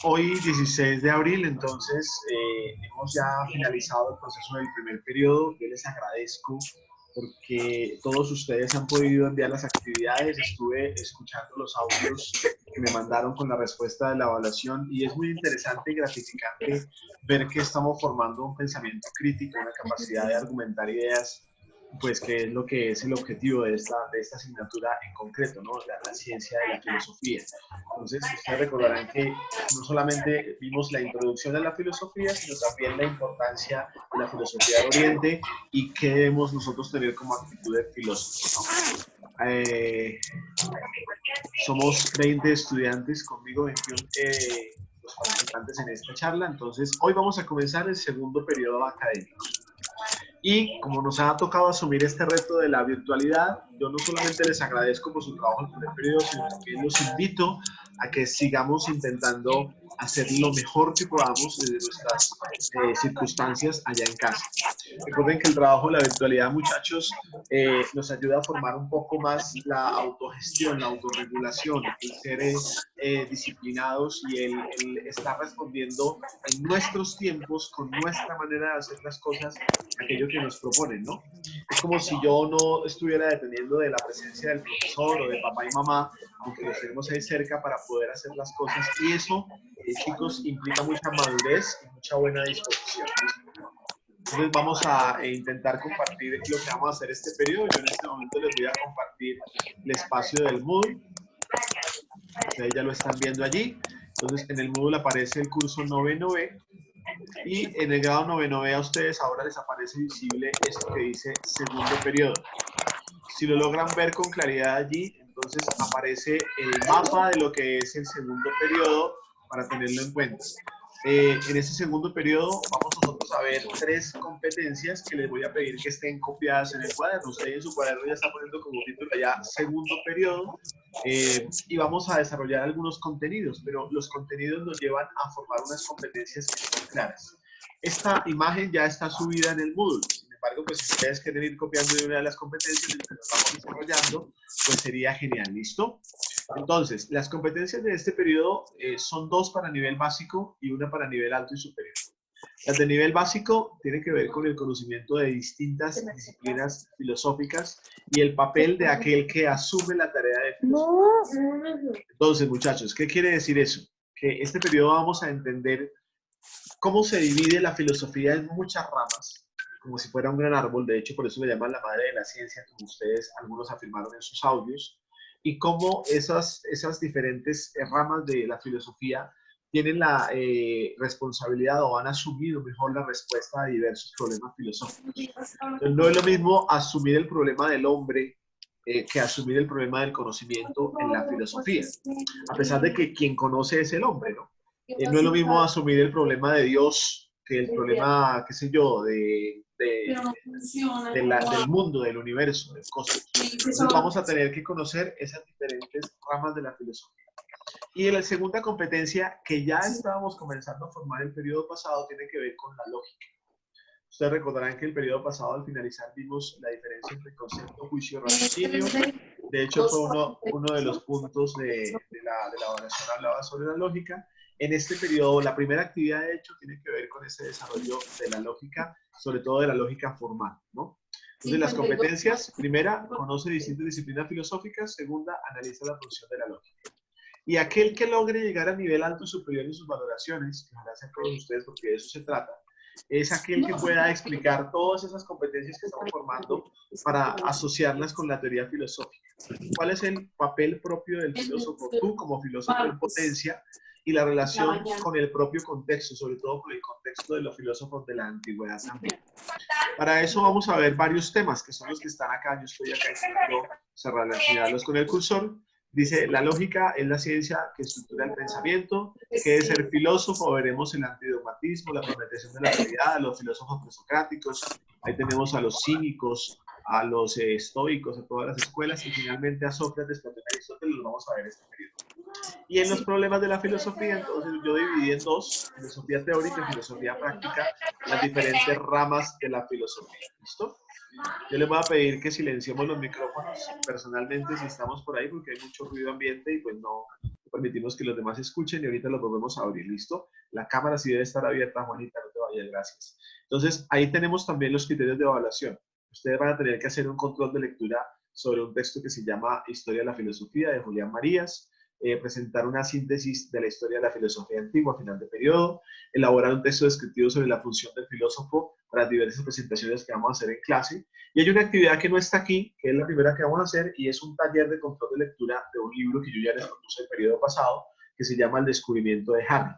Hoy, 16 de abril, entonces hemos ya finalizado el proceso del primer periodo. Yo les agradezco porque todos ustedes han podido enviar las actividades. Estuve escuchando los audios que me mandaron con la respuesta de la evaluación y es muy interesante y gratificante ver que estamos formando un pensamiento crítico, una capacidad de argumentar ideas, pues que es lo que es el objetivo de esta asignatura en concreto, ¿no? La ciencia de la filosofía. Entonces, ustedes recordarán que no solamente vimos la introducción a la filosofía, sino también la importancia de la filosofía de Oriente y qué debemos nosotros tener como actitud de filósofo, ¿no? Somos 20 estudiantes, conmigo 21 los participantes en esta charla, entonces hoy vamos a comenzar el segundo periodo académico. Y como nos ha tocado asumir este reto de la virtualidad, yo no solamente les agradezco por su trabajo en el primer periodo, sino también los invito a que sigamos intentando hacer lo mejor que podamos desde nuestras circunstancias allá en casa. Recuerden que el trabajo de la virtualidad, muchachos, nos ayuda a formar un poco más la autogestión, la autorregulación, el ser disciplinados y el estar respondiendo en nuestros tiempos, con nuestra manera de hacer las cosas, aquello que nos proponen, ¿no? Es como si yo no estuviera dependiendo de la presencia del profesor o de papá y mamá, aunque los tenemos ahí cerca para poder hacer las cosas. Y eso, chicos, implica mucha madurez y mucha buena disposición. Entonces vamos a intentar compartir lo que vamos a hacer este periodo. Yo en este momento les voy a compartir el espacio del Moodle. Ustedes ya lo están viendo allí. Entonces en el Moodle aparece el curso noveno B y en el grado noveno B a ustedes ahora les aparece visible esto que dice segundo periodo. Si lo logran ver con claridad allí, entonces aparece el mapa de lo que es el segundo periodo para tenerlo en cuenta. En este segundo periodo vamos nosotros a ver 3 competencias que les voy a pedir que estén copiadas en el cuaderno. Usted en su cuaderno ya está poniendo como título ya segundo periodo y vamos a desarrollar algunos contenidos, pero los contenidos nos llevan a formar unas competencias que son claras. Esta imagen ya está subida en el Moodle. Sin embargo, pues si ustedes quieren ir copiando de una de las competencias que nos vamos desarrollando, pues sería genial. ¿Listo? Entonces, las competencias de este periodo son 2 para nivel básico y 1 para nivel alto y superior. Las de nivel básico tienen que ver con el conocimiento de distintas disciplinas filosóficas y el papel de aquel que asume la tarea de filosofía. Entonces, muchachos, ¿qué quiere decir eso? Que este periodo vamos a entender cómo se divide la filosofía en muchas ramas, como si fuera un gran árbol. De hecho, por eso le llaman la madre de la ciencia, como ustedes algunos afirmaron en sus audios, y cómo esas diferentes ramas de la filosofía tienen la responsabilidad o han asumido mejor la respuesta a diversos problemas filosóficos. Entonces, no es lo mismo asumir el problema del hombre que asumir el problema del conocimiento en la filosofía, a pesar de que quien conoce es el hombre, ¿no? No es lo mismo asumir el problema de Dios que el problema, qué sé yo, del mundo, del universo, del cosmos. Entonces vamos a tener que conocer esas diferentes ramas de la filosofía. Y en la segunda competencia, que ya estábamos comenzando a formar el periodo pasado, tiene que ver con la lógica. Ustedes recordarán que el periodo pasado, al finalizar, vimos la diferencia entre concepto, juicio y raciocinio. De hecho, fue uno de los puntos de la evaluación, hablaba sobre la lógica. En este periodo, la primera actividad, de hecho, tiene que ver con ese desarrollo de la lógica, sobre todo de la lógica formal, ¿no? Entonces, las competencias, primera, conoce distintas disciplinas filosóficas. Segunda, analiza la función de la lógica. Y aquel que logre llegar a nivel alto y superior en sus valoraciones, que ojalá sean todos ustedes, porque de eso se trata, es aquel que pueda explicar todas esas competencias que estamos formando para asociarlas con la teoría filosófica. ¿Cuál es el papel propio del filósofo? Tú como filósofo en potencia y la relación con el propio contexto, sobre todo con el contexto de los filósofos de la antigüedad también. Para eso vamos a ver varios temas, que son los que están acá. Yo estoy acá intentando señalarlos con el cursor. Dice, la lógica es la ciencia que estructura el pensamiento. ¿Qué es ser filósofo? Veremos el antidogmatismo, la fragmentación de la realidad, a los filósofos presocráticos. Ahí tenemos a los cínicos, a los estoicos, a todas las escuelas, y finalmente a Sócrates, Platón y Aristóteles, los vamos a ver en este periodo. Y en los problemas de la filosofía, entonces yo dividí en 2, filosofía teórica y filosofía práctica, las diferentes ramas de la filosofía. ¿Listo? Yo les voy a pedir que silenciemos los micrófonos personalmente si estamos por ahí, porque hay mucho ruido ambiente y pues no permitimos que los demás escuchen y ahorita los volvemos a abrir, ¿listo? La cámara sí debe estar abierta, Juanita, no te vayas, gracias. Entonces, ahí tenemos también los criterios de evaluación. Ustedes van a tener que hacer un control de lectura sobre un texto que se llama Historia de la Filosofía de Julián Marías, presentar una síntesis de la historia de la filosofía antigua a final de periodo, elaborar un texto descriptivo sobre la función del filósofo para las diversas presentaciones que vamos a hacer en clase. Y hay una actividad que no está aquí, que es la primera que vamos a hacer, y es un taller de control de lectura de un libro que yo ya les propuse el periodo pasado, que se llama El descubrimiento de Harry.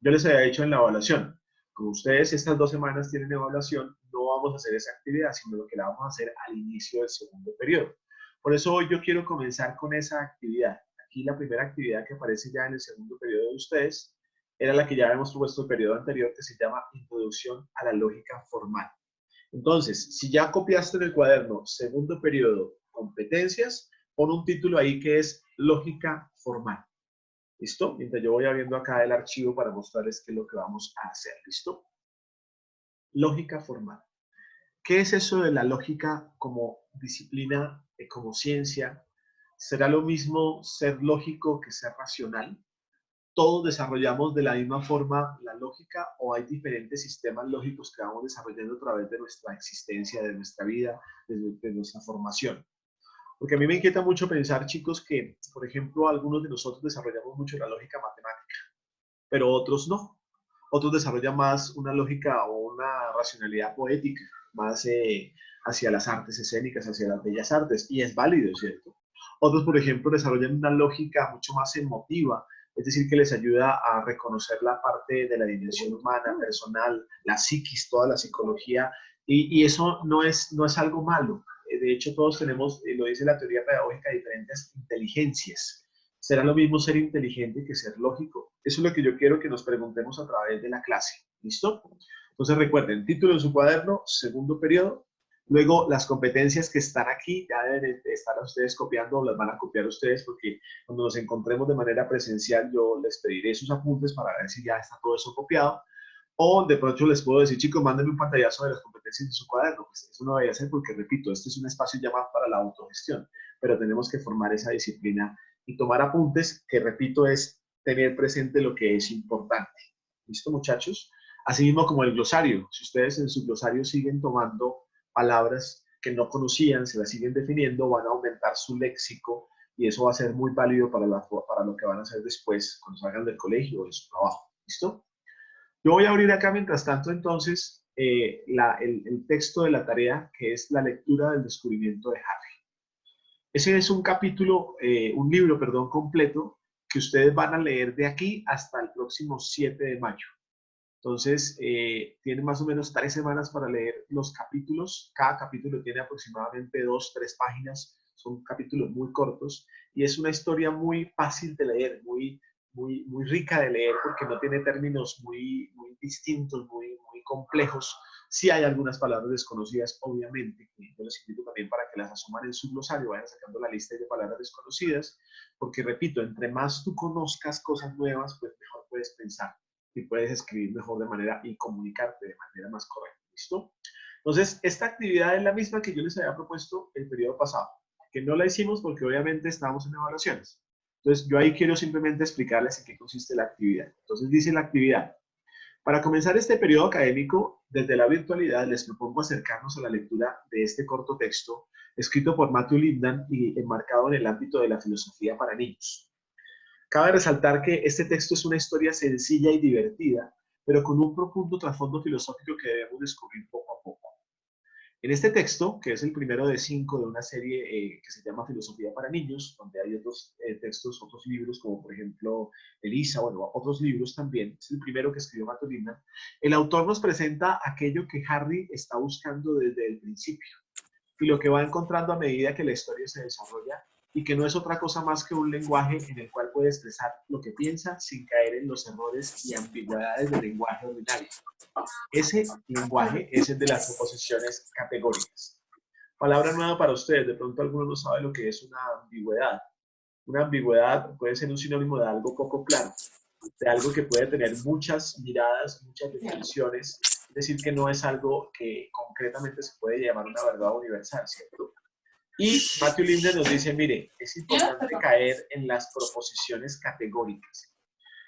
Yo les había dicho en la evaluación, como ustedes estas 2 semanas tienen evaluación, no vamos a hacer esa actividad, sino lo que la vamos a hacer al inicio del segundo periodo. Por eso hoy yo quiero comenzar con esa actividad. Aquí la primera actividad que aparece ya en el segundo periodo de ustedes era la que ya habíamos puesto el periodo anterior, que se llama Introducción a la Lógica Formal. Entonces, si ya copiaste en el cuaderno segundo periodo competencias, pon un título ahí que es Lógica Formal. ¿Listo? Mientras yo voy abriendo acá el archivo para mostrarles qué es lo que vamos a hacer. ¿Listo? Lógica formal. ¿Qué es eso de la lógica como disciplina, como ciencia? ¿Será lo mismo ser lógico que ser racional? ¿Todos desarrollamos de la misma forma la lógica o hay diferentes sistemas lógicos que vamos desarrollando a través de nuestra existencia, de nuestra vida, de nuestra formación? Porque a mí me inquieta mucho pensar, chicos, que, por ejemplo, algunos de nosotros desarrollamos mucho la lógica matemática, pero otros no. Otros desarrollan más una lógica o una racionalidad poética, más hacia las artes escénicas, hacia las bellas artes, y es válido, ¿cierto? Otros, por ejemplo, desarrollan una lógica mucho más emotiva, es decir, que les ayuda a reconocer la parte de la dimensión humana, personal, la psiquis, toda la psicología, y eso no es algo malo. De hecho, todos tenemos, lo dice la teoría pedagógica, diferentes inteligencias. ¿Será lo mismo ser inteligente que ser lógico? Eso es lo que yo quiero que nos preguntemos a través de la clase. ¿Listo? Entonces recuerden, título en su cuaderno, segundo periodo. Luego las competencias que están aquí ya deben estar a ustedes copiando o las van a copiar ustedes porque cuando nos encontremos de manera presencial yo les pediré sus apuntes para ver si ya está todo eso copiado. O de pronto les puedo decir, chicos, mándenme un pantallazo de las competencias en su cuaderno. Pues eso no debe hacer porque, repito, este es un espacio ya más para la autogestión, pero tenemos que formar esa disciplina y tomar apuntes, que repito, es tener presente lo que es importante. ¿Listo, muchachos? Asimismo como el glosario. Si ustedes en su glosario siguen tomando palabras que no conocían, se las siguen definiendo, van a aumentar su léxico y eso va a ser muy válido para lo que van a hacer después cuando salgan del colegio o de su trabajo. ¿Listo? Yo voy a abrir acá, mientras tanto, entonces, el texto de la tarea, que es la lectura del descubrimiento de Harry. Ese es un capítulo, un libro, perdón, completo, que ustedes van a leer de aquí hasta el próximo 7 de mayo. Entonces, tienen más o menos 3 semanas para leer los capítulos. Cada capítulo tiene aproximadamente 2, 3 páginas. Son capítulos muy cortos y es una historia muy fácil de leer, muy rica de leer porque no tiene términos muy distintos, muy complejos. Sí hay algunas palabras desconocidas, obviamente, que yo les invito también para que las asuman en su glosario, vayan sacando la lista de palabras desconocidas, porque repito, entre más tú conozcas cosas nuevas, pues mejor puedes pensar y puedes escribir mejor de manera y comunicarte de manera más correcta. ¿Listo? Entonces, esta actividad es la misma que yo les había propuesto el periodo pasado, que no la hicimos porque obviamente estábamos en evaluaciones. Entonces, yo ahí quiero simplemente explicarles en qué consiste la actividad. Entonces, dice la actividad: para comenzar este periodo académico, desde la virtualidad les propongo acercarnos a la lectura de este corto texto, escrito por Matthew Lipman y enmarcado en el ámbito de la filosofía para niños. Cabe resaltar que este texto es una historia sencilla y divertida, pero con un profundo trasfondo filosófico que debemos descubrir poco a poco. En este texto, que es el primero de 5 de una serie que se llama Filosofía para Niños, donde hay otros textos, otros libros, como por ejemplo Elisa, bueno, otros libros también, es el primero que escribió Matthew Lipman, el autor nos presenta aquello que Harry está buscando desde el principio y lo que va encontrando a medida que la historia se desarrolla y que no es otra cosa más que un lenguaje en el cual puede expresar lo que piensa sin caer en los errores y ambigüedades del lenguaje ordinario. Ese lenguaje es el de las proposiciones categóricas. Palabra nueva para ustedes, de pronto alguno no sabe lo que es una ambigüedad. Una ambigüedad puede ser un sinónimo de algo poco claro, de algo que puede tener muchas miradas, muchas definiciones, es decir, que no es algo que concretamente se puede llamar una verdad universal, ¿cierto? Y Matthew Lindner nos dice, mire, es importante caer en las proposiciones categóricas.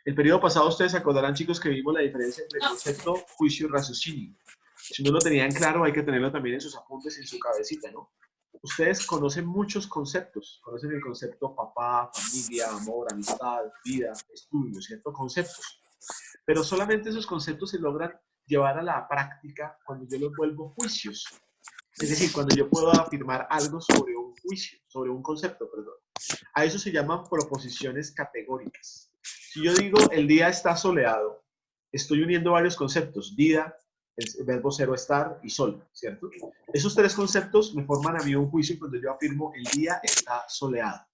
El periodo pasado ustedes se acordarán, chicos, que vimos la diferencia entre concepto, juicio y raciocinio. Si no lo tenían claro, hay que tenerlo también en sus apuntes y en su cabecita, ¿no? Ustedes conocen muchos conceptos. Conocen el concepto papá, familia, amor, amistad, vida, estudio, ¿cierto? Conceptos. Pero solamente esos conceptos se logran llevar a la práctica cuando yo los vuelvo juicios. Es decir, cuando yo puedo afirmar algo sobre un juicio, sobre un concepto, perdón. A eso se llaman proposiciones categóricas. Si yo digo el día está soleado, estoy uniendo varios conceptos, día, el verbo ser o estar y sol, ¿cierto? Esos tres conceptos me forman a mí un juicio cuando yo afirmo el día está soleado.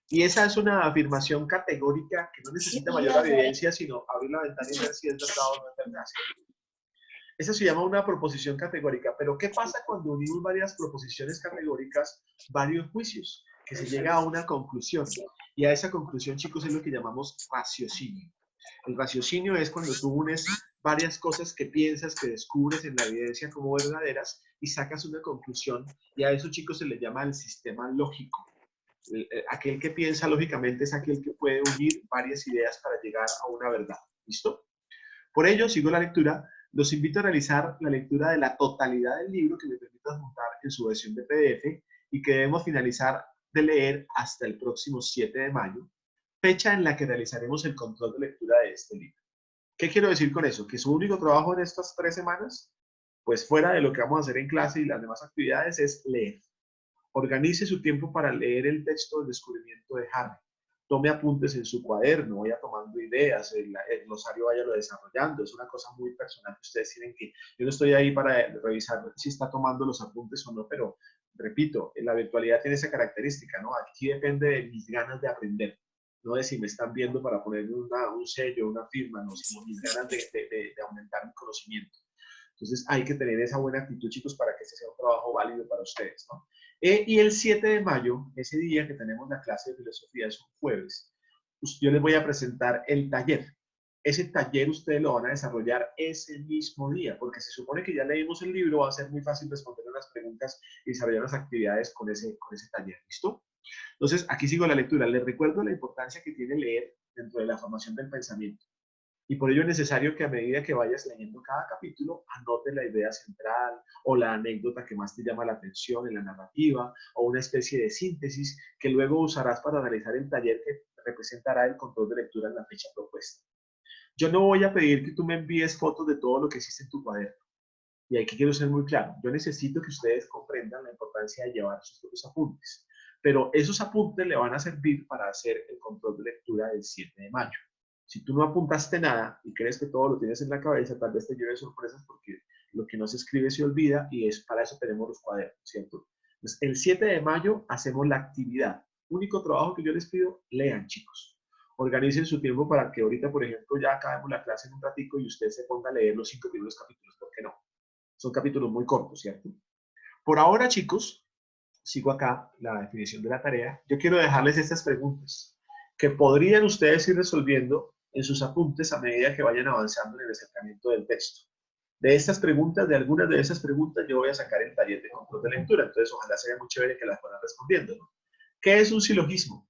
Y esa es una afirmación categórica que no necesita mayor evidencia, sino abrir la ventana y ver si es verdad o no es verdad. Eso se llama una proposición categórica. Pero ¿qué pasa cuando unimos varias proposiciones categóricas, varios juicios? Que se llega a una conclusión. Y a esa conclusión, chicos, es lo que llamamos raciocinio. El raciocinio es cuando tú unes varias cosas que piensas, que descubres en la evidencia como verdaderas y sacas una conclusión. Y a eso, chicos, se le llama el sistema lógico. Aquel que piensa lógicamente es aquel que puede unir varias ideas para llegar a una verdad. ¿Listo? Por ello, sigo la lectura. Los invito a realizar la lectura de la totalidad del libro que me permita juntar en su versión de PDF y que debemos finalizar de leer hasta el próximo 7 de mayo, fecha en la que realizaremos el control de lectura de este libro. ¿Qué quiero decir con eso? Que su único trabajo en estas 3 semanas, pues fuera de lo que vamos a hacer en clase y las demás actividades, es leer. Organice su tiempo para leer el texto del descubrimiento de Harry. Tome apuntes en su cuaderno, vaya tomando ideas, el glosario vaya desarrollando. Es una cosa muy personal que ustedes tienen que... Yo no estoy ahí para revisar si está tomando los apuntes o no, pero repito, la virtualidad tiene esa característica, ¿no? Aquí depende de mis ganas de aprender, no de si me están viendo para poner un sello, una firma, no, sino mis ganas de aumentar mi conocimiento. Entonces hay que tener esa buena actitud, chicos, para que este sea un trabajo válido para ustedes, ¿no? Y el 7 de mayo, ese día que tenemos la clase de filosofía, es un jueves, yo les voy a presentar el taller. Ese taller ustedes lo van a desarrollar ese mismo día, porque se supone que ya leímos el libro, va a ser muy fácil responder unas preguntas y desarrollar las actividades con ese taller, ¿listo? Entonces, aquí sigo la lectura. Les recuerdo la importancia que tiene leer dentro de la formación del pensamiento. Y por ello es necesario que a medida que vayas leyendo cada capítulo, anotes la idea central o la anécdota que más te llama la atención en la narrativa o una especie de síntesis que luego usarás para realizar el taller que representará el control de lectura en la fecha propuesta. Yo no voy a pedir que tú me envíes fotos de todo lo que hiciste en tu cuaderno. Y aquí quiero ser muy claro. Yo necesito que ustedes comprendan la importancia de llevar sus propios apuntes. Pero esos apuntes le van a servir para hacer el control de lectura del 7 de mayo. Si tú no apuntaste nada y crees que todo lo tienes en la cabeza, tal vez te lleve sorpresas porque lo que no se escribe se olvida y es para eso tenemos los cuadernos, ¿cierto? Entonces, el 7 de mayo hacemos la actividad. Único trabajo que yo les pido, lean, chicos. Organicen su tiempo para que ahorita, por ejemplo, ya acabemos la clase en un ratico y usted se ponga a leer los 5 primeros capítulos, ¿por qué no? Son capítulos muy cortos, ¿cierto? Por ahora, chicos, sigo acá la definición de la tarea. Yo quiero dejarles estas preguntas que podrían ustedes ir resolviendo en sus apuntes a medida que vayan avanzando en el acercamiento del texto. De estas preguntas, de algunas de esas preguntas, yo voy a sacar el taller de control de lectura. Entonces, ojalá sea muy chévere que las puedan respondiendo, ¿no? ¿Qué es un silogismo?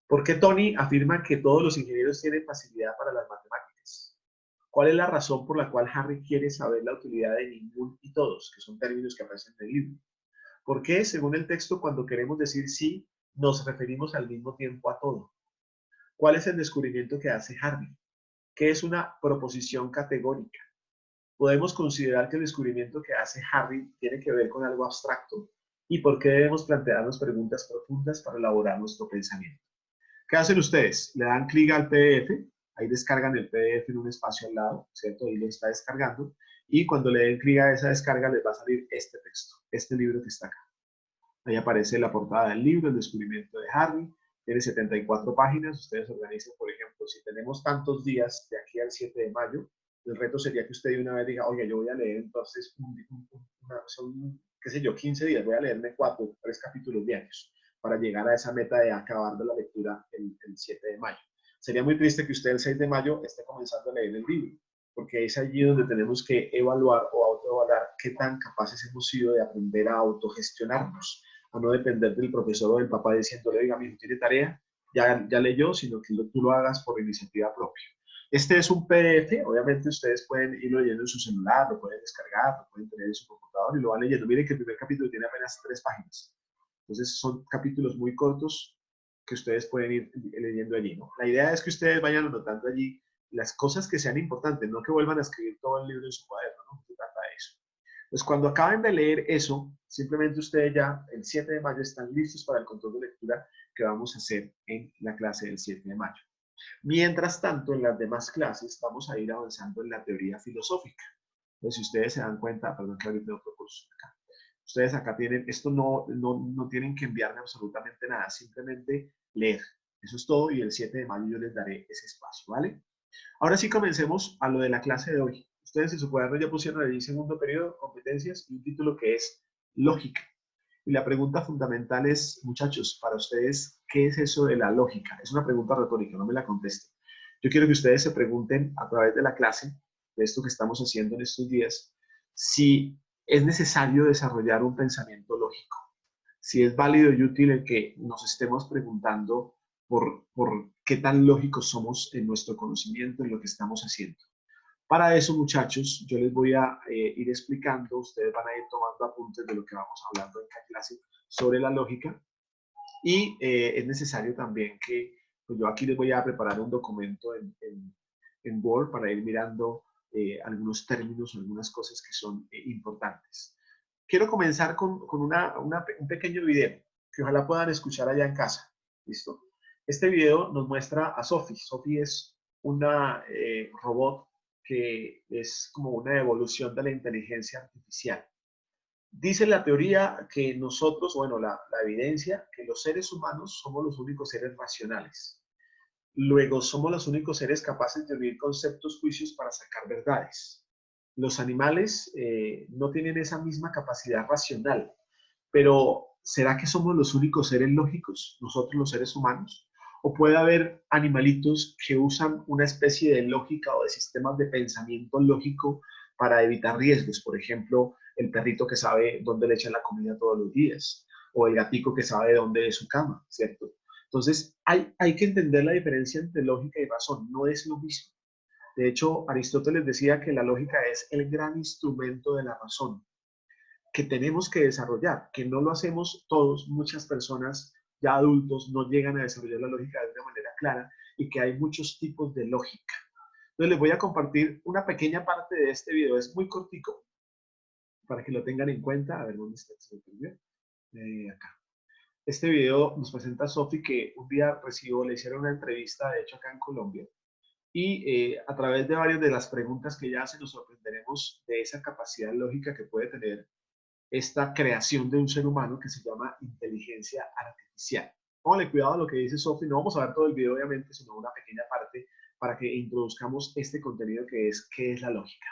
¿Por qué Tony afirma que todos los ingenieros tienen facilidad para las matemáticas? ¿Cuál es la razón por la cual Harry quiere saber la utilidad de ningún y todos, que son términos que aparecen en el libro? ¿Por qué, según el texto, cuando queremos decir sí, nos referimos al mismo tiempo a todo? ¿Cuál es el descubrimiento que hace Harry? ¿Qué es una proposición categórica? ¿Podemos considerar que el descubrimiento que hace Harry tiene que ver con algo abstracto? ¿Y por qué debemos plantearnos preguntas profundas para elaborar nuestro pensamiento? ¿Qué hacen ustedes? Le dan clic al PDF, ahí descargan el PDF en un espacio al lado, ¿cierto? Ahí lo está descargando. Y cuando le den clic a esa descarga, les va a salir este texto, este libro que está acá. Ahí aparece la portada del libro, el descubrimiento de Harry. Tiene 74 páginas. Ustedes organicen, por ejemplo, si tenemos tantos días de aquí al 7 de mayo, el reto sería que usted de una vez diga, oye, yo voy a leer entonces, son, qué sé yo, 15 días, voy a leerme 4, 3 capítulos diarios para llegar a esa meta de acabar de la lectura el 7 de mayo. Sería muy triste que usted el 6 de mayo esté comenzando a leer el libro, porque es allí donde tenemos que evaluar o autoevaluar qué tan capaces hemos sido de aprender a autogestionarnos, a no depender del profesor o del papá diciéndole, oiga, mi hijo tiene tarea, ya leyó, sino que tú lo hagas por iniciativa propia. Este es un PDF, obviamente ustedes pueden irlo leyendo en su celular, lo pueden descargar, lo pueden tener en su computador y lo van leyendo. Miren que el primer capítulo tiene apenas 3 páginas. Entonces son capítulos muy cortos que ustedes pueden ir leyendo allí, ¿no? La idea es que ustedes vayan anotando allí las cosas que sean importantes, no que vuelvan a escribir todo el libro en su cuaderno, ¿no? Se trata de eso. Pues cuando acaben de leer eso, simplemente ustedes ya el 7 de mayo están listos para el control de lectura que vamos a hacer en la clase del 7 de mayo. Mientras tanto, en las demás clases vamos a ir avanzando en la teoría filosófica. Entonces, si ustedes se dan cuenta, perdón que ahorita otro curso acá. Ustedes acá tienen, esto no tienen que enviarme absolutamente nada, simplemente leer. Eso es todo y el 7 de mayo yo les daré ese espacio, ¿vale? Ahora sí comencemos a lo de la clase de hoy. Ustedes en su cuaderno ya pusieron allí segundo periodo, competencias y un título que es lógica. Y la pregunta fundamental es, muchachos, para ustedes, ¿qué es eso de la lógica? Es una pregunta retórica, no me la contesten. Yo quiero que ustedes se pregunten a través de la clase, de esto que estamos haciendo en estos días, si es necesario desarrollar un pensamiento lógico, si es válido y útil el que nos estemos preguntando por qué tan lógicos somos en nuestro conocimiento, en lo que estamos haciendo. Para eso, muchachos, yo les voy a ir explicando, ustedes van a ir tomando apuntes de lo que vamos hablando en cada clase sobre la lógica y es necesario también que pues yo aquí les voy a preparar un documento en Word para ir mirando algunos términos, algunas cosas que son importantes. Quiero comenzar con un pequeño video que ojalá puedan escuchar allá en casa. ¿Listo? Este video nos muestra a Sophie. Sophie es una robot que es como una evolución de la inteligencia artificial. Dice la teoría que nosotros, bueno, la evidencia, que los seres humanos somos los únicos seres racionales. Luego, somos los únicos seres capaces de unir conceptos, juicios para sacar verdades. Los animales no tienen esa misma capacidad racional, pero ¿será que somos los únicos seres lógicos, nosotros los seres humanos? ¿O puede haber animalitos que usan una especie de lógica o de sistemas de pensamiento lógico para evitar riesgos? Por ejemplo, el perrito que sabe dónde le echan la comida todos los días, o el gatico que sabe dónde es su cama, ¿cierto? Entonces, hay que entender la diferencia entre lógica y razón, no es lo mismo. De hecho, Aristóteles decía que la lógica es el gran instrumento de la razón que tenemos que desarrollar, que no lo hacemos todos, muchas personas ya adultos no llegan a desarrollar la lógica de una manera clara y que hay muchos tipos de lógica. Entonces les voy a compartir una pequeña parte de este video, es muy cortico, para que lo tengan en cuenta. A ver, ¿dónde está? ¿Se perdió? Acá. Este video nos presenta a Sophie que un día le hicieron una entrevista, de hecho acá en Colombia, y a través de varias de las preguntas que ella hace nos sorprenderemos de esa capacidad lógica que puede tener esta creación de un ser humano que se llama inteligencia artificial. Póngale cuidado a lo que dice Sophie, no vamos a ver todo el video obviamente, sino una pequeña parte para que introduzcamos este contenido que es ¿qué es la lógica?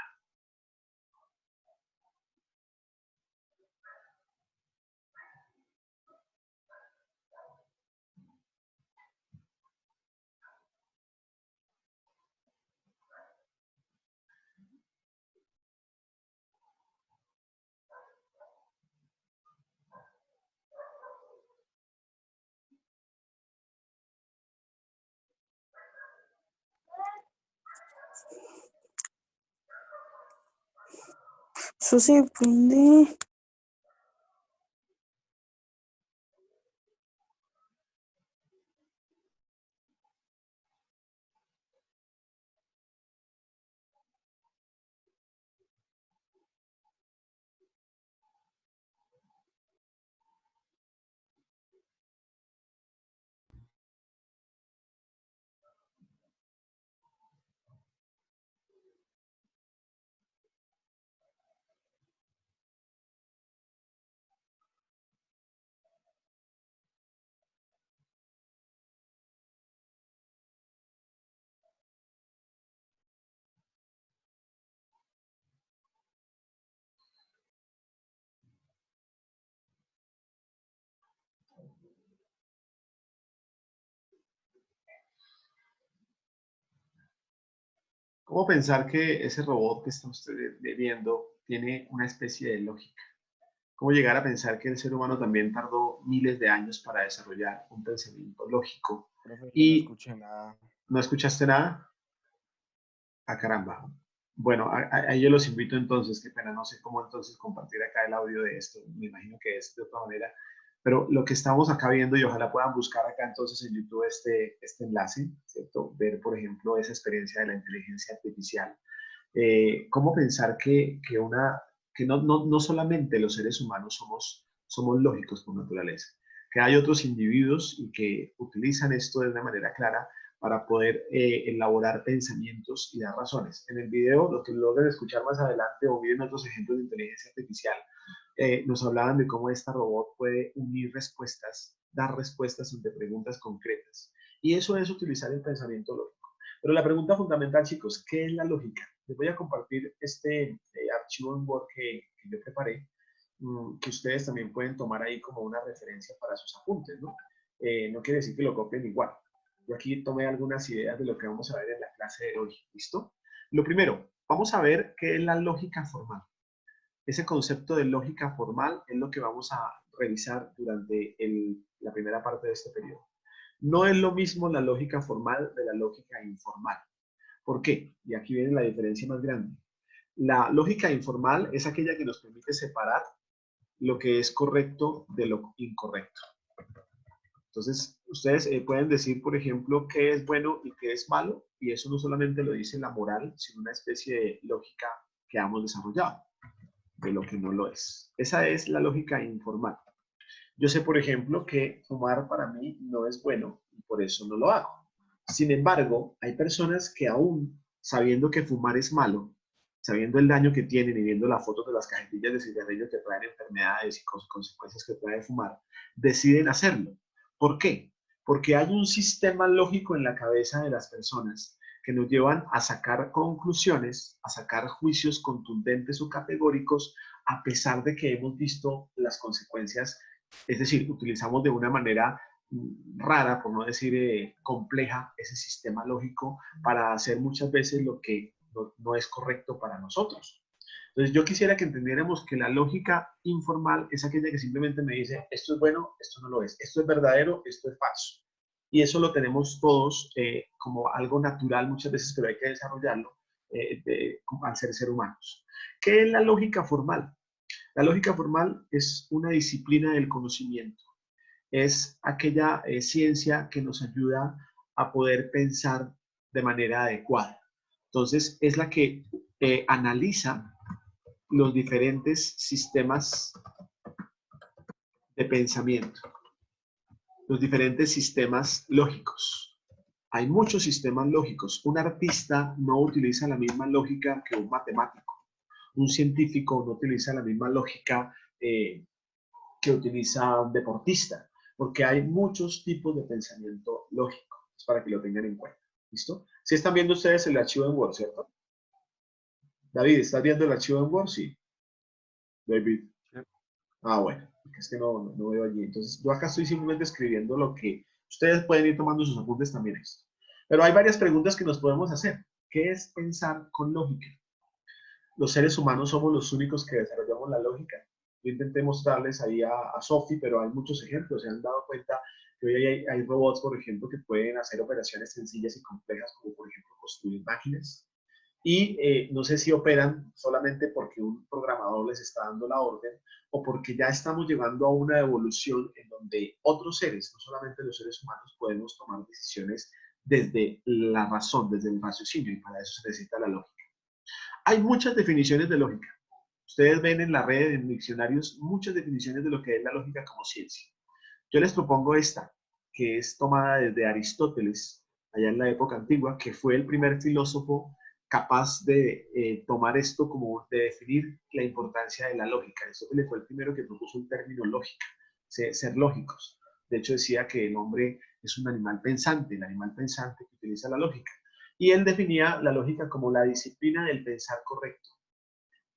Eso se prende. ¿Cómo pensar que ese robot que está usted viendo tiene una especie de lógica? cómo llegar a pensar que el ser humano también tardó miles de años para desarrollar un pensamiento lógico. Profe, es que no ¿Y escuché nada. no escuchaste nada? Ah, caramba. Bueno, ahí yo los invito entonces, qué pena, no sé cómo entonces compartir acá el audio de esto, me imagino que es de otra manera, pero lo que estamos acá viendo y ojalá puedan buscar acá entonces en YouTube este enlace, ¿cierto? Ver, por ejemplo, esa experiencia de la inteligencia artificial. Cómo pensar que no solamente los seres humanos somos lógicos por naturaleza, que hay otros individuos y que utilizan esto de una manera clara para poder elaborar pensamientos y dar razones. En el video, lo que logren escuchar más adelante o miren otros ejemplos de inteligencia artificial, nos hablaban de cómo esta robot puede unir respuestas, dar respuestas ante preguntas concretas. Y eso es utilizar el pensamiento lógico. Pero la pregunta fundamental, chicos, ¿qué es la lógica? Les voy a compartir este archivo en Word que yo preparé, que ustedes también pueden tomar ahí como una referencia para sus apuntes, ¿no? No quiere decir que lo copien igual. Yo aquí tomé algunas ideas de lo que vamos a ver en la clase de hoy, ¿listo? Lo primero, vamos a ver qué es la lógica formal. Ese concepto de lógica formal es lo que vamos a revisar durante la primera parte de este periodo. No es lo mismo la lógica formal de la lógica informal. ¿Por qué? Y aquí viene la diferencia más grande. La lógica informal es aquella que nos permite separar lo que es correcto de lo incorrecto. Entonces, ustedes pueden decir, por ejemplo, qué es bueno y qué es malo, y eso no solamente lo dice la moral, sino una especie de lógica que hemos desarrollado de lo que no lo es. Esa es la lógica informal. Yo sé, por ejemplo, que fumar para mí no es bueno y por eso no lo hago. Sin embargo, hay personas que aún sabiendo que fumar es malo, sabiendo el daño que tienen y viendo las fotos de las cajetillas de cigarrillos que traen enfermedades y consecuencias que trae fumar, deciden hacerlo. ¿Por qué? Porque hay un sistema lógico en la cabeza de las personas que nos llevan a sacar conclusiones, a sacar juicios contundentes o categóricos, a pesar de que hemos visto las consecuencias, es decir, utilizamos de una manera rara, por no decir compleja, ese sistema lógico para hacer muchas veces lo que no es correcto para nosotros. Entonces yo quisiera que entendiéramos que la lógica informal es aquella que simplemente me dice, esto es bueno, esto no lo es, esto es verdadero, esto es falso. Y eso lo tenemos todos como algo natural muchas veces, pero hay que desarrollarlo al ser humanos. ¿Qué es la lógica formal? La lógica formal es una disciplina del conocimiento. Es aquella ciencia que nos ayuda a poder pensar de manera adecuada. Entonces, es la que analiza los diferentes sistemas de pensamiento, los diferentes sistemas lógicos. Hay muchos sistemas lógicos. Un artista no utiliza la misma lógica que un matemático. Un científico no utiliza la misma lógica que utiliza un deportista, porque hay muchos tipos de pensamiento lógico. Es para que lo tengan en cuenta. ¿Listo? Si están viendo ustedes el archivo en Word, ¿cierto? David, ¿estás viendo el archivo en Word? Sí. David. Ah, bueno, es que no veo allí. Entonces, yo acá estoy simplemente escribiendo lo que ustedes pueden ir tomando sus apuntes también. Esto. Pero hay varias preguntas que nos podemos hacer. ¿Qué es pensar con lógica? Los seres humanos somos los únicos que desarrollamos la lógica. Yo intenté mostrarles ahí a Sophie, pero hay muchos ejemplos. Se han dado cuenta que hoy hay robots, por ejemplo, que pueden hacer operaciones sencillas y complejas, como por ejemplo construir máquinas. Y no sé si operan solamente porque un programador les está dando la orden o porque ya estamos llegando a una evolución en donde otros seres, no solamente los seres humanos, podemos tomar decisiones desde la razón, desde el raciocinio, y para eso se necesita la lógica. Hay muchas definiciones de lógica. Ustedes ven en la red, en diccionarios, muchas definiciones de lo que es la lógica como ciencia. Yo les propongo esta, que es tomada desde Aristóteles, allá en la época antigua, que fue el primer filósofo capaz de tomar esto como de definir la importancia de la lógica. Aristóteles fue el primero que propuso el término lógica, ser lógicos. De hecho decía que el hombre es un animal pensante, el animal pensante que utiliza la lógica. Y él definía la lógica como la disciplina del pensar correcto.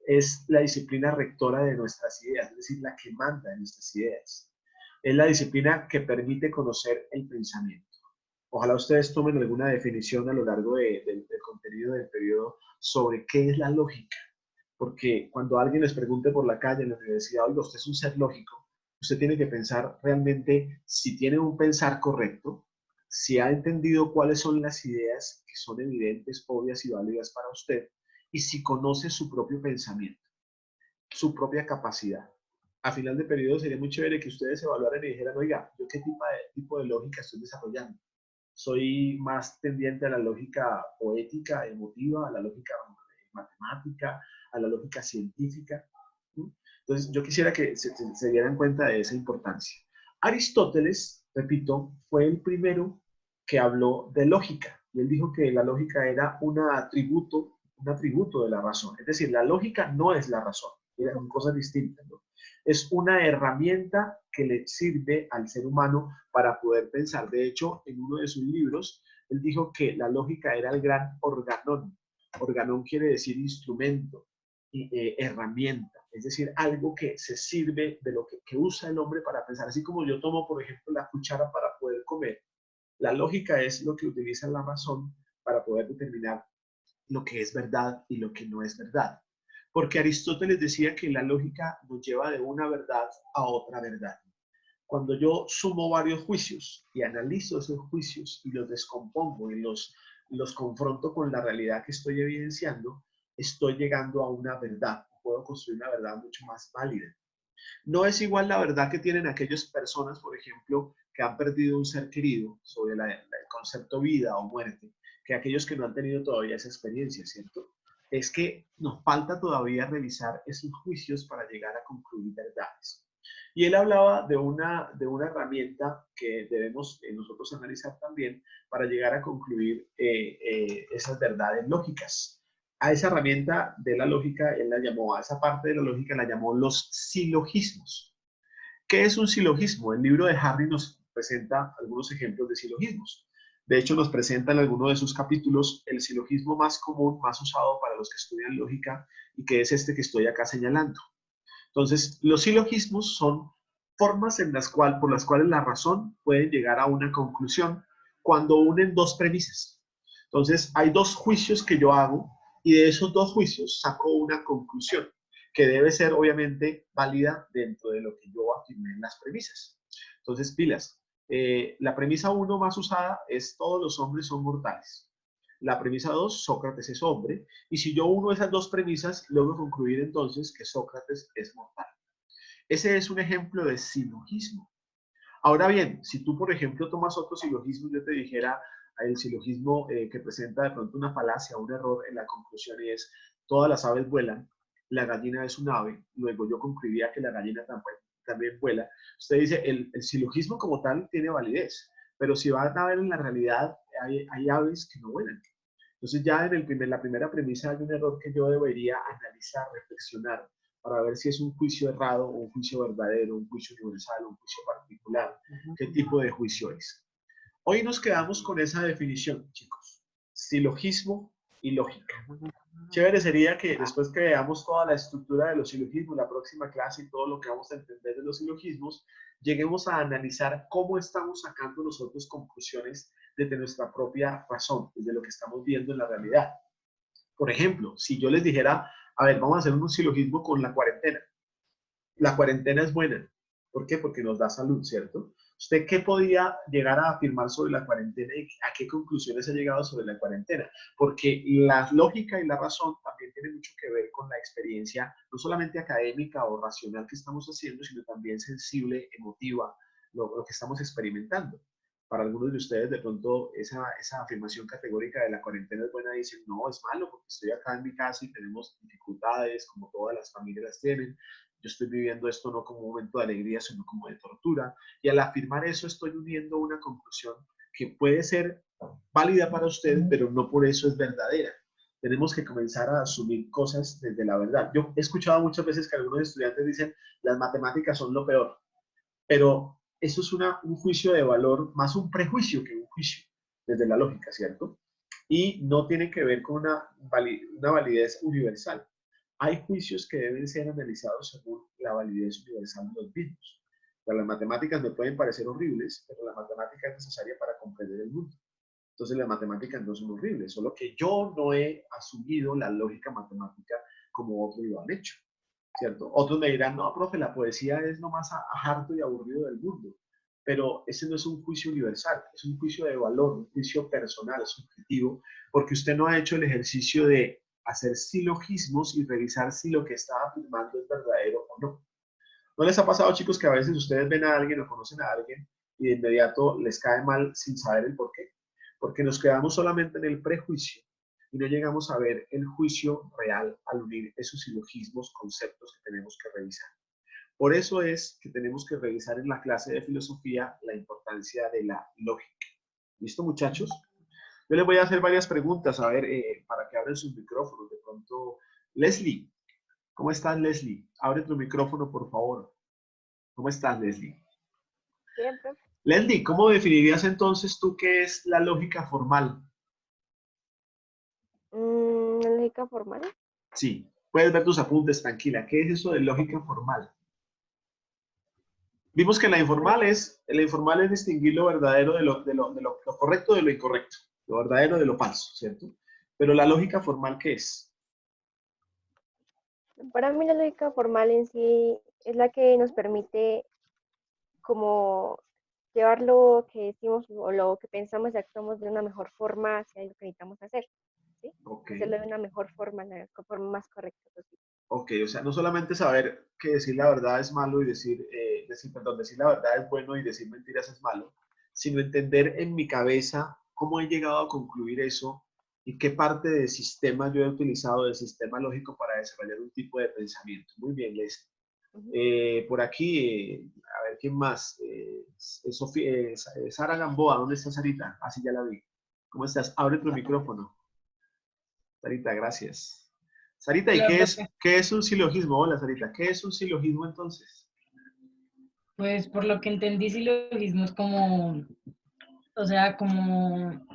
Es la disciplina rectora de nuestras ideas, es decir, la que manda en nuestras ideas. Es la disciplina que permite conocer el pensamiento. Ojalá ustedes tomen alguna definición a lo largo del contenido del periodo sobre qué es la lógica. Porque cuando alguien les pregunte por la calle en la universidad, oiga, usted es un ser lógico, usted tiene que pensar realmente si tiene un pensar correcto, si ha entendido cuáles son las ideas que son evidentes, obvias y válidas para usted, y si conoce su propio pensamiento, su propia capacidad. A final de periodo sería muy chévere que ustedes evaluaran y dijeran, oiga, ¿yo qué tipo de lógica estoy desarrollando? Soy más tendiente a la lógica poética, emotiva, a la lógica matemática, a la lógica científica. Entonces, yo quisiera que se dieran cuenta de esa importancia. Aristóteles, repito, fue el primero que habló de lógica. Y él dijo que la lógica era un atributo de la razón. Es decir, la lógica no es la razón. Eran cosas distintas, ¿no? Es una herramienta que le sirve al ser humano para poder pensar. De hecho, en uno de sus libros, él dijo que la lógica era el gran organón. Organón quiere decir instrumento, herramienta, es decir, algo que se sirve de lo que usa el hombre para pensar. Así como yo tomo, por ejemplo, la cuchara para poder comer, la lógica es lo que utiliza la razón para poder determinar lo que es verdad y lo que no es verdad. Porque Aristóteles decía que la lógica nos lleva de una verdad a otra verdad. Cuando yo sumo varios juicios y analizo esos juicios y los descompongo y los confronto con la realidad que estoy evidenciando, estoy llegando a una verdad. Puedo construir una verdad mucho más válida. No es igual la verdad que tienen aquellas personas, por ejemplo, que han perdido un ser querido sobre el concepto vida o muerte, que aquellos que no han tenido todavía esa experiencia, ¿cierto? Es que nos falta todavía revisar esos juicios para llegar a concluir verdades. Y él hablaba de una herramienta que debemos nosotros analizar también para llegar a concluir esas verdades lógicas. A esa herramienta de la lógica, él la llamó, a esa parte de la lógica la llamó los silogismos. ¿Qué es un silogismo? El libro de Harry nos presenta algunos ejemplos de silogismos. De hecho, nos presenta en alguno de sus capítulos el silogismo más común, más usado para los que estudian lógica y que es este que estoy acá señalando. Entonces, los silogismos son formas por las cuales la razón puede llegar a una conclusión cuando unen dos premisas. Entonces, hay dos juicios que yo hago y de esos dos juicios saco una conclusión que debe ser obviamente válida dentro de lo que yo afirmé en las premisas. Entonces, pilas. La premisa 1 más usada es todos los hombres son mortales. La premisa 2, Sócrates es hombre. Y si yo uno esas dos premisas, logro concluir entonces que Sócrates es mortal. Ese es un ejemplo de silogismo. Ahora bien, si tú, por ejemplo, tomas otro silogismo, yo te dijera el silogismo que presenta de pronto una falacia, un error en la conclusión y es, todas las aves vuelan, la gallina es un ave, luego yo concluiría que la gallina también vuela. Usted dice, el silogismo como tal tiene validez, pero si van a ver en la realidad, hay aves que no vuelan. Entonces ya la primera premisa hay un error que yo debería analizar, reflexionar, para ver si es un juicio errado o un juicio verdadero, un juicio universal o un juicio particular, qué tipo de juicio es. Hoy nos quedamos con esa definición, chicos. Silogismo y lógica. Chévere sería que después que veamos toda la estructura de los silogismos, la próxima clase y todo lo que vamos a entender de los silogismos, lleguemos a analizar cómo estamos sacando nosotros conclusiones desde nuestra propia razón, desde lo que estamos viendo en la realidad. Por ejemplo, si yo les dijera, a ver, vamos a hacer un silogismo con la cuarentena. La cuarentena es buena. ¿Por qué? Porque nos da salud, ¿cierto? ¿Usted qué podía llegar a afirmar sobre la cuarentena y a qué conclusiones ha llegado sobre la cuarentena? Porque la lógica y la razón también tienen mucho que ver con la experiencia, no solamente académica o racional que estamos haciendo, sino también sensible, emotiva, lo que estamos experimentando. Para algunos de ustedes, de pronto, esa afirmación categórica de la cuarentena es buena, dicen, no, es malo porque estoy acá en mi casa y tenemos dificultades, como todas las familias las tienen. Yo estoy viviendo esto no como un momento de alegría, sino como de tortura. Y al afirmar eso estoy uniendo una conclusión que puede ser válida para usted, pero no por eso es verdadera. Tenemos que comenzar a asumir cosas desde la verdad. Yo he escuchado muchas veces que algunos estudiantes dicen, las matemáticas son lo peor, pero eso es un juicio de valor, más un prejuicio que un juicio, desde la lógica, ¿cierto? Y no tiene que ver con una validez universal. Hay juicios que deben ser analizados según la validez universal de los mismos. Pero las matemáticas me pueden parecer horribles, pero la matemática es necesaria para comprender el mundo. Entonces las matemáticas no son horribles, solo que yo no he asumido la lógica matemática como otros lo han hecho, ¿cierto? Otros me dirán, no, profe, la poesía es lo más harto y aburrido del mundo. Pero ese no es un juicio universal, es un juicio de valor, un juicio personal, subjetivo, porque usted no ha hecho el ejercicio de hacer silogismos y revisar si lo que está afirmando es verdadero o no. ¿No les ha pasado, chicos, que a veces ustedes ven a alguien o conocen a alguien y de inmediato les cae mal sin saber el por qué? Porque nos quedamos solamente en el prejuicio y no llegamos a ver el juicio real al unir esos silogismos, conceptos que tenemos que revisar. Por eso es que tenemos que revisar en la clase de filosofía la importancia de la lógica. ¿Listo, muchachos? Yo les voy a hacer varias preguntas, a ver, para que abran sus micrófonos. De pronto, Leslie, ¿cómo estás, Leslie? Abre tu micrófono, por favor. ¿Cómo estás, Leslie? Bien, profe. Leslie, ¿cómo definirías entonces tú qué es la lógica formal? ¿La lógica formal? Sí, puedes ver tus apuntes, tranquila. ¿Qué es eso de lógica formal? Vimos que la informal es distinguir lo verdadero de lo correcto de lo incorrecto, lo verdadero de lo falso, ¿cierto? Pero la lógica formal, ¿qué es? Para mí la lógica formal en sí es la que nos permite como llevar lo que decimos o lo que pensamos y actuamos de una mejor forma hacia lo que necesitamos hacer, ¿sí? Ok, Hacerlo de una mejor forma, la forma más correcta posible. ok, o sea, no solamente saber que decir la verdad es malo y decir la verdad es bueno y decir mentiras es malo, sino entender en mi cabeza cómo he llegado a concluir eso y qué parte del sistema yo he utilizado, del sistema lógico para desarrollar un tipo de pensamiento. Muy bien, Les. Por aquí, a ver, ¿quién más? Sara Gamboa, ¿dónde está Sarita? Ah, sí, ya la vi. ¿Cómo estás? Abre tu micrófono. Sarita, gracias. Sarita, ¿y Hola, profe. qué es un silogismo? Hola, Sarita, ¿qué es un silogismo entonces? Pues por lo que entendí, silogismo es como, o sea, como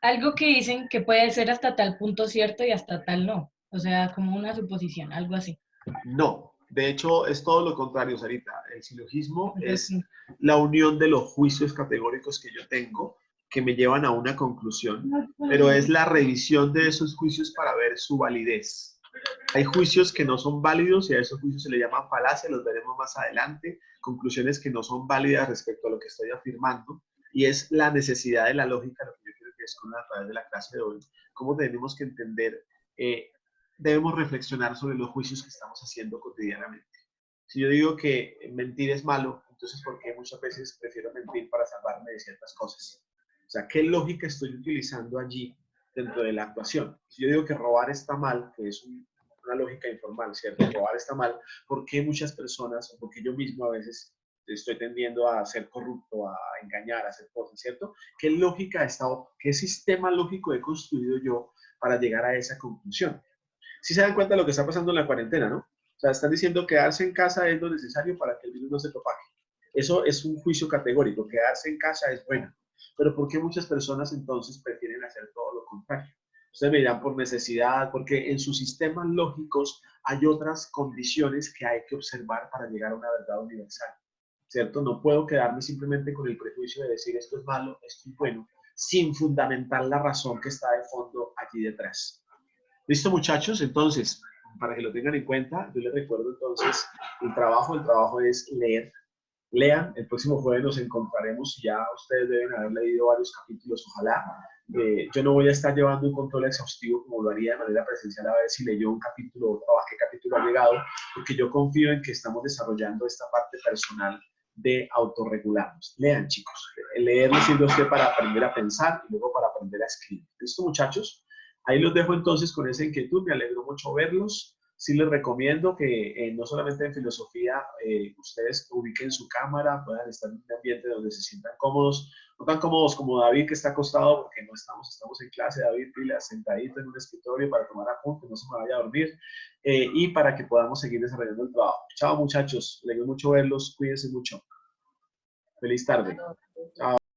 algo que dicen que puede ser hasta tal punto cierto y hasta tal no. O sea, como una suposición, algo así. No, de hecho es todo lo contrario, Sarita. El silogismo Entonces, es sí. la unión de los juicios categóricos que yo tengo que me llevan a una conclusión, pero es la revisión de esos juicios para ver su validez. Hay juicios que no son válidos y a esos juicios se le llama falacia, los veremos más adelante, conclusiones que no son válidas respecto a lo que estoy afirmando, y es la necesidad de la lógica lo que yo quiero que descubran a través de la clase de hoy, cómo tenemos que entender, debemos reflexionar sobre los juicios que estamos haciendo cotidianamente. Si yo digo que mentir es malo, entonces ¿por qué muchas veces prefiero mentir para salvarme de ciertas cosas? O sea, ¿qué lógica estoy utilizando allí dentro de la actuación? Si yo digo que robar está mal, que es una lógica informal, ¿cierto? Robar está mal, ¿por qué muchas personas, o porque yo mismo a veces estoy tendiendo a ser corrupto, a engañar, a hacer cosas, ¿cierto? ¿Qué lógica está, qué sistema lógico he construido yo para llegar a esa conclusión? ¿Sí se dan cuenta de lo que está pasando en la cuarentena, no? O sea, están diciendo que quedarse en casa es lo necesario para que el virus no se propague. Eso es un juicio categórico, quedarse en casa es bueno. Pero ¿por qué muchas personas entonces prefieren hacer todo lo contrario? Ustedes me dirán por necesidad, porque en sus sistemas lógicos hay otras condiciones que hay que observar para llegar a una verdad universal, ¿cierto? No puedo quedarme simplemente con el prejuicio de decir esto es malo, esto es bueno, sin fundamentar la razón que está de fondo allí detrás. ¿Listo, muchachos? Entonces, para que lo tengan en cuenta, yo les recuerdo entonces el trabajo es leer. Lean, el próximo jueves nos encontraremos, ya ustedes deben haber leído varios capítulos, ojalá. Yo no voy a estar llevando un control exhaustivo como lo haría de manera presencial a ver si leyó un capítulo o a qué capítulo ha llegado, porque yo confío en que estamos desarrollando esta parte personal de autorregularnos. Lean, chicos. Leer les sirve a usted para aprender a pensar y luego para aprender a escribir. ¿Listo, muchachos? Ahí los dejo entonces con esa inquietud, me alegro mucho verlos. Sí les recomiendo que no solamente en filosofía ustedes ubiquen su cámara, puedan estar en un ambiente donde se sientan cómodos, no tan cómodos como David que está acostado porque no estamos en clase, David pilas sentadito en un escritorio para tomar apuntes, no se me vaya a dormir y para que podamos seguir desarrollando el trabajo. Chao muchachos, les alegro mucho verlos, cuídense mucho. Feliz tarde. Chao.